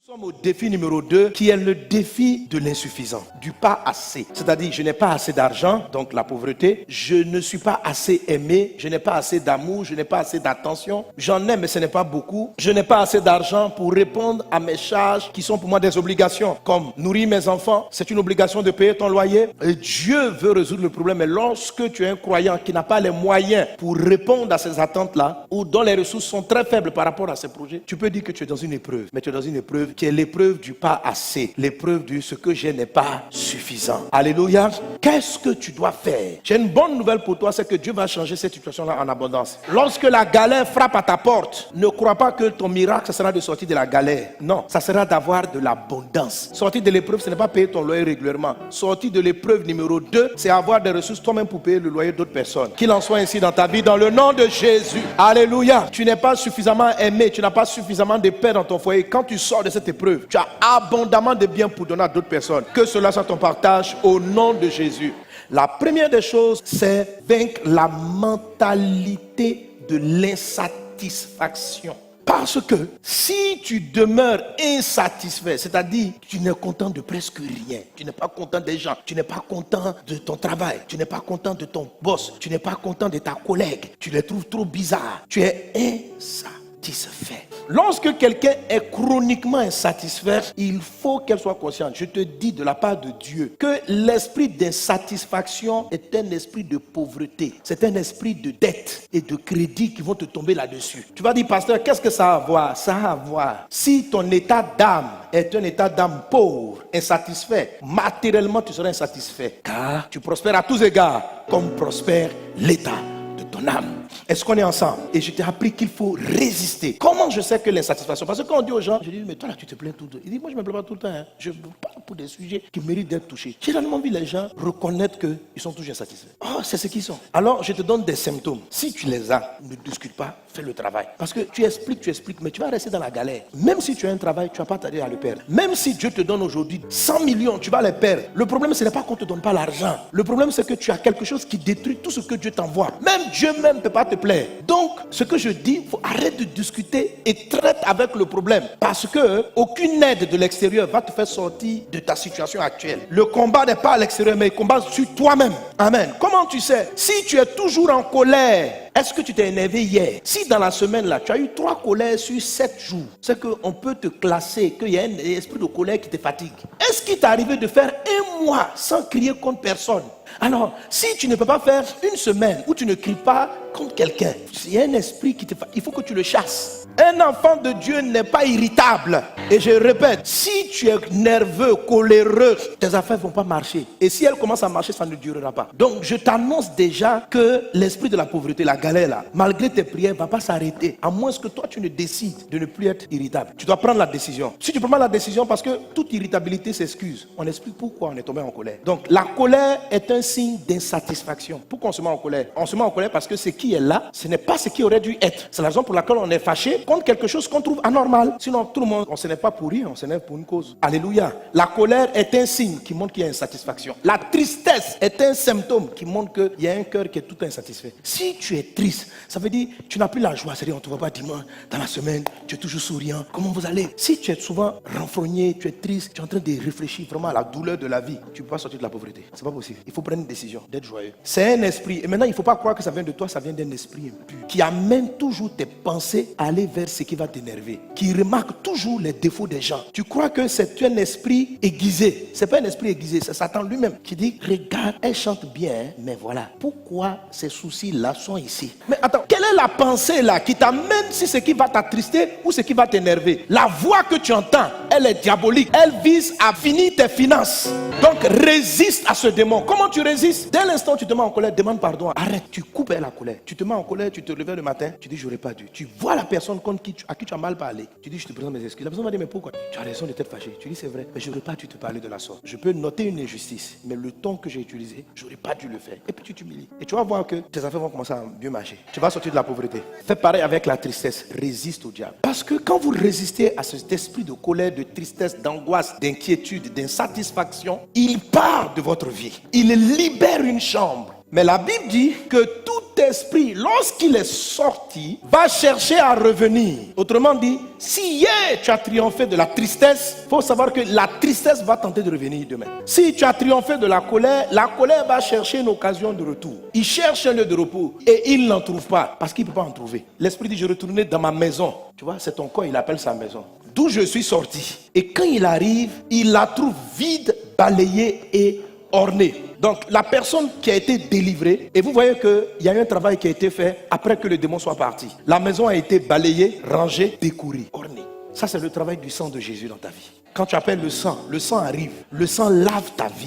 Nous sommes au défi numéro 2 qui est le défi de l'insuffisant, du pas assez. C'est-à-dire, je n'ai pas assez d'argent, donc la pauvreté. Je ne suis pas assez aimé, je n'ai pas assez d'amour, je n'ai pas assez d'attention. J'en ai, mais ce n'est pas beaucoup. Je n'ai pas assez d'argent pour répondre à mes charges qui sont pour moi des obligations. Comme nourrir mes enfants, c'est une obligation de payer ton loyer. Et Dieu veut résoudre le problème. Mais lorsque tu es un croyant qui n'a pas les moyens pour répondre à ces attentes-là, ou dont les ressources sont très faibles par rapport à ces projets, tu peux dire que tu es dans une épreuve. Mais tu es dans une épreuve qui est l'épreuve du pas assez, l'épreuve du ce que j'ai n'est pas suffisant. Alléluia. Qu'est-ce que tu dois faire? J'ai une bonne nouvelle pour toi, c'est que Dieu va changer cette situation-là en abondance. Lorsque la galère frappe à ta porte, ne crois pas que ton miracle, ça sera de sortir de la galère. Non, ça sera d'avoir de l'abondance. Sortir de l'épreuve, ce n'est pas payer ton loyer régulièrement. Sortir de l'épreuve numéro 2, c'est avoir des ressources toi-même pour payer le loyer d'autres personnes. Qu'il en soit ainsi dans ta vie, dans le nom de Jésus. Alléluia. Tu n'es pas suffisamment aimé, tu n'as pas suffisamment de paix dans ton foyer. Quand tu sors de cette épreuve, tu as abondamment de biens pour donner à d'autres personnes. Que cela soit ton partage au nom de Jésus. La première des choses, c'est vaincre la mentalité de l'insatisfaction. Parce que si tu demeures insatisfait, c'est-à-dire tu n'es content de presque rien, tu n'es pas content des gens, tu n'es pas content de ton travail, tu n'es pas content de ton boss, tu n'es pas content de ta collègue, tu les trouves trop bizarres, tu es insatisfait. Lorsque quelqu'un est chroniquement insatisfait, il faut qu'elle soit consciente. Je te dis de la part de Dieu que l'esprit d'insatisfaction est un esprit de pauvreté. C'est un esprit de dette et de crédit qui vont te tomber là-dessus. Tu vas dire, pasteur, qu'est-ce que ça a à voir? Ça a à voir. Si ton état d'âme est un état d'âme pauvre, insatisfait, matériellement tu seras insatisfait. Car tu prospères à tous égards comme prospère l'état de ton âme. Est-ce qu'on est ensemble? Et je t'ai appris qu'il faut résister. Comment je sais que l'insatisfaction? Parce que quand on dit aux gens, je dis, mais toi là tu te plains tout le temps. Il dit, moi je ne me plains pas tout le temps. Je parle pour des sujets qui méritent d'être touchés. J'ai généralement vu les gens reconnaître qu'ils sont toujours insatisfaits. Oh, c'est ce qu'ils sont. Alors je te donne des symptômes. Si tu les as, ne discute pas, fais le travail. Parce que tu expliques, mais tu vas rester dans la galère. Même si tu as un travail, tu ne vas pas tarder à le perdre. Même si Dieu te donne aujourd'hui 100 millions, tu vas les perdre. Le problème, ce n'est pas qu'on ne te donne pas l'argent. Le problème, c'est que tu as quelque chose qui détruit tout ce que Dieu t'envoie. Même Dieu même ne peut pas te plaire. Donc, ce que je dis, il faut arrêter de discuter et traite avec le problème. Parce que aucune aide de l'extérieur va te faire sortir de ta situation actuelle. Le combat n'est pas à l'extérieur, mais le combat sur toi-même. Amen. Comment tu sais? Si tu es toujours en colère, est-ce que tu t'es énervé hier? Si dans la semaine là, tu as eu 3 colères sur 7 jours, c'est qu'on peut te classer, qu'il y a un esprit de colère qui te fatigue. Est-ce qu'il t'est arrivé de faire un mois sans crier contre personne? Alors, si tu ne peux pas faire une semaine où tu ne cries pas contre quelqu'un, il y a un esprit qui te fatigue, il faut que tu le chasses. Un enfant de Dieu n'est pas irritable. Et je répète, si tu es nerveux, coléreux, tes affaires ne vont pas marcher. Et si elles commencent à marcher, ça ne durera pas. Donc, je t'annonce déjà que l'esprit de la pauvreté, la galère là, malgré tes prières, ne va pas s'arrêter. À moins que toi, tu ne décides de ne plus être irritable. Tu dois prendre la décision. Si tu prends la décision, parce que toute irritabilité s'excuse, on explique pourquoi on est tombé en colère. Donc, la colère est un signe d'insatisfaction. Pourquoi on se met en colère? On se met en colère parce que ce qui est là, ce n'est pas ce qui aurait dû être. C'est la raison pour laquelle on est fâché contre quelque chose qu'on trouve anormal. Sinon, tout le monde, on ne s'énerve pas pour rien, on s'énerve pour une cause. Alléluia. La colère est un signe qui montre qu'il y a insatisfaction. La tristesse est un symptôme qui montre qu'il y a un cœur qui est tout insatisfait. Si tu es triste, ça veut dire que tu n'as plus la joie. C'est-à-dire, on ne te voit pas dimanche, dans la semaine, tu es toujours souriant. Comment vous allez? Si tu es souvent renfrogné, tu es triste, tu es en train de réfléchir vraiment à la douleur de la vie, tu ne peux pas sortir de la pauvreté. C'est pas possible. Il faut prendre une décision d'être joyeux. C'est un esprit. Et maintenant, il ne faut pas croire que ça vient de toi, ça vient d'un esprit impur qui amène toujours tes pensées à aller vers ce qui va t'énerver, qui remarque toujours les défauts des gens. Tu crois que c'est un esprit aiguisé. C'est pas un esprit aiguisé, c'est Satan lui-même qui dit, regarde, elle chante bien, mais voilà, pourquoi ces soucis-là sont ici? Mais attends, quelle est la pensée là qui t'amène si ce qui va t'attrister ou ce qui va t'énerver? La voix que tu entends, elle est diabolique. Elle vise à finir tes finances. Donc résiste à ce démon. Comment tu résistes? Dès l'instant où tu te mets en colère, demande pardon. Arrête, tu coupes la colère. Tu te mets en colère, tu te réveilles le matin, tu dis j'aurais pas dû. Tu vois la personne à qui tu as mal parlé. Tu dis je te présente mes excuses. La personne va dire mais pourquoi? Tu as raison de t'être fâché. Tu dis c'est vrai, mais j'aurais pas dû te parler de la sorte. Je peux noter une injustice, mais le ton que j'ai utilisé, j'aurais pas dû le faire. Et puis tu t'humilies. Et tu vas voir que tes affaires vont commencer à mieux marcher. Tu vas sortir de la pauvreté. Fais pareil avec la tristesse. Résiste au diable. Parce que quand vous résistez à cet esprit de colère, de tristesse, d'angoisse, d'inquiétude, d'insatisfaction, il part de votre vie. Il libère une chambre Mais la Bible dit que tout esprit, lorsqu'il est sorti, va chercher à revenir. Autrement dit, si hier tu as triomphé de la tristesse, il faut savoir que la tristesse va tenter de revenir demain. Si tu as triomphé de la colère va chercher une occasion de retour. Il cherche un lieu de repos et il n'en trouve pas parce qu'il ne peut pas en trouver. L'esprit dit, je retournais dans ma maison. Tu vois, c'est ton corps, il appelle sa maison. D'où je suis sorti. Et quand il arrive, il la trouve vide, balayée et ornée. Donc la personne qui a été délivrée, et vous voyez qu'il y a eu un travail qui a été fait après que le démon soit parti. La maison a été balayée, rangée, décorée, ornée. Ça c'est le travail du sang de Jésus dans ta vie. Quand tu appelles le sang arrive. Le sang lave ta vie.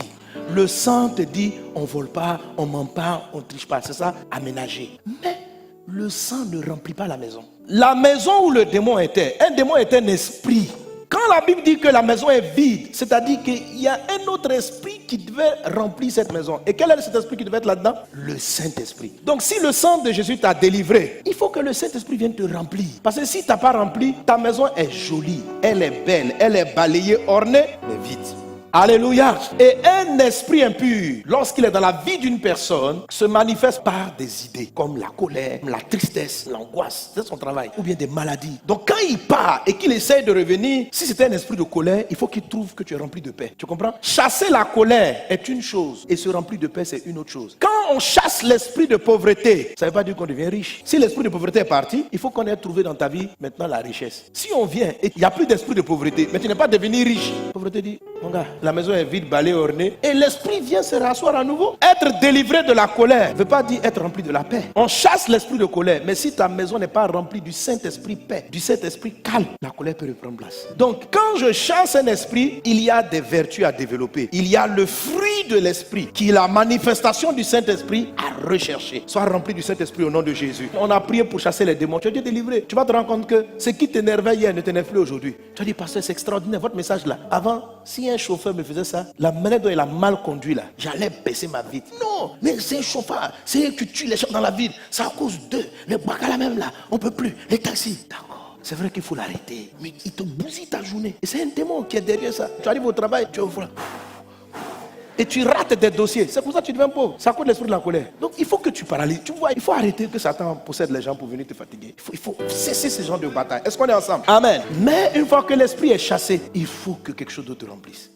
Le sang te dit, on ne vole pas, on ne ment pas, on ne triche pas. C'est ça, aménager. Mais le sang ne remplit pas la maison. La maison où le démon était, un démon est un esprit. Quand la Bible dit que la maison est vide, c'est-à-dire qu'il y a un autre esprit qui devait remplir cette maison. Et quel est cet esprit qui devait être là-dedans? Le Saint-Esprit. Donc si le sang de Jésus t'a délivré, il faut que le Saint-Esprit vienne te remplir. Parce que si tu n'as pas rempli, ta maison est jolie, elle est belle, elle est balayée, ornée, mais vide. Alléluia. Et un esprit impur, lorsqu'il est dans la vie d'une personne, se manifeste par des idées comme la colère, la tristesse, l'angoisse, c'est son travail, ou bien des maladies. Donc quand il part et qu'il essaye de revenir, si c'est un esprit de colère, il faut qu'il trouve que tu es rempli de paix. Tu comprends? Chasser la colère est une chose et se remplir de paix c'est une autre chose. Quand on chasse l'esprit de pauvreté, ça ne veut pas dire qu'on devient riche. Si l'esprit de pauvreté est parti, il faut qu'on ait trouvé dans ta vie maintenant la richesse. Si on vient et il n'y a plus d'esprit de pauvreté, mais tu n'es pas devenu riche, la pauvreté dit, mon gars, la maison est vide, balayée, ornée, et l'esprit vient se rasseoir à nouveau. Être délivré de la colère ne veut pas dire être rempli de la paix. On chasse l'esprit de colère, mais si ta maison n'est pas remplie du Saint-Esprit paix, du Saint-Esprit calme, la colère peut reprendre place. Donc quand je chasse un esprit, il y a des vertus à développer. Il y a le fruit de l'esprit, qui est la manifestation du Saint-Esprit à rechercher. Sois rempli du Saint-Esprit au nom de Jésus. On a prié pour chasser les démons. Tu as été délivré. Tu vas te rendre compte que ce qui t'énervait hier ne t'énerve plus aujourd'hui. Tu as dit, pasteur, c'est extraordinaire votre message là. Avant, si un chauffeur me faisait ça, la manière dont il a mal conduit là, j'allais baisser ma vitre. Non, mais c'est un chauffeur, c'est eux qui tuent les gens dans la ville. C'est à cause d'eux. Les bacala même là, on ne peut plus. Les taxis, d'accord. C'est vrai qu'il faut l'arrêter, mais il te bousille ta journée. Et c'est un démon qui est derrière ça. Tu arrives au travail, tu ouvres. Et tu rates des dossiers. C'est pour ça que tu deviens pauvre. C'est à cause de l'esprit de la colère. Donc il faut que tu paralyses. Tu vois, il faut arrêter que Satan possède les gens pour venir te fatiguer. Il faut cesser ce genre de bataille. Est-ce qu'on est ensemble? Amen. Mais une fois que l'esprit est chassé, il faut que quelque chose d'autre te remplisse.